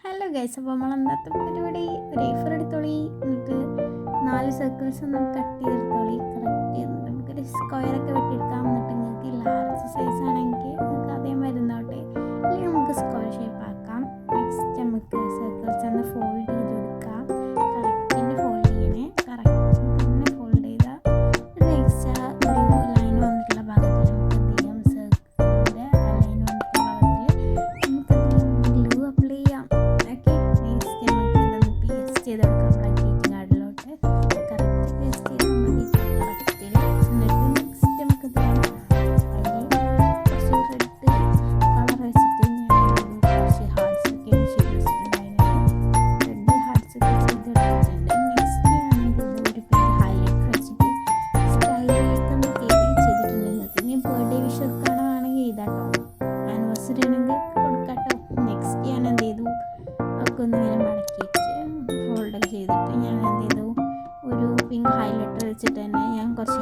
Hello guys, അപ്പോൾ നമ്മൾ അന്നത്തെ പരിപാടി ഒരു A4 എടുത്തോളി, എന്നിട്ട് 4 സർക്കിൾസ് ഒന്ന് കട്ട് ചെയ്തെടുത്തോളി. കറക്റ്റ് നമുക്കൊരു സ്ക്വയറൊക്കെ വെട്ടിയെടുക്കാം. എന്നിട്ട് നിങ്ങൾക്ക് ലാർജ് സൈസ് ആണെങ്കിൽ നിങ്ങൾക്ക് അതേ മരുന്നോട്ടെ, അല്ലെങ്കിൽ നമുക്ക് സ്ക്വയർ ഷേപ്പ് ആക്കാം. നെക്സ്റ്റ് നമുക്ക് സർക്കിൾസ് ഒന്ന് ഫോൾഡ് ചെയ്ത് കൊടുക്കാം. കറക്റ്റിന് ഫോൾഡ് ചെയ്യണേ, കറക്റ്റ് തന്നെ ഫോൾഡ് ചെയ്താൽ നെക്സ്റ്റ് ഒരു ലൈൻ വന്നിട്ടുള്ള ഭാഗത്തിൽ നമുക്ക് എന്ത് ചെയ്യാം, സർക്കിളിൻ്റെ ലൈൻ വന്നിട്ടുള്ള ഭാഗത്തിൽ നമുക്ക് എന്ത് ചെയ്യാം, ഗ്ലൂ അപ്ലൈ ചെയ്യാം. ചെയ്തെടുക്കാം നമ്മുടെ ഗ്രീറ്റിംഗ് കാർഡിലോട്ട്. കറക്റ്റ് പേസ്റ്റ് ചെയ്താൽ മതി കറക്റ്റിൽ. എന്നിട്ട് നെക്സ്റ്റ് നമുക്ക് കുറച്ച് റെഡ് കളർ വെച്ചിട്ട് ഞാൻ കുറച്ച് ഹാർട്സ് ഒക്കെ ചെയ്ത് വെച്ചിട്ടുണ്ടായിരുന്നു. റെഡ് ഹാർട്സ് ഒക്കെ ചെയ്തെടുത്തിട്ടുണ്ട്. നെക്സ്റ്റ് ഞാനെന്ത് ചെയ്തു, ഒരു പിന്നെ ഹൈലൈറ്റർ വെച്ചിട്ട് സ്റ്റൈലായിട്ട് ഒന്ന് ചെയ്തിട്ടുണ്ട്. നിങ്ങൾക്ക് ഇനി ബർത്ത്ഡേ വിഷൊക്കെ ആണെങ്കിൽ ഇതാട്ടോ, ആനിവേഴ്സറി ആണെങ്കിൽ കൊടുക്കാട്ടോ. നെക്സ്റ്റ് ഞാൻ എന്ത് ചെയ്തു, ഒക്കെ ഒന്നിങ്ങനെ മടക്കിയിട്ട് ഫോൾഡൊക്കെ ചെയ്തിട്ട് ഞാൻ എന്ത് ചെയ്തു, ഒരു പിങ്ക് ഹൈലൈറ്റർ വെച്ചിട്ട് തന്നെ ഞാൻ കുറച്ച്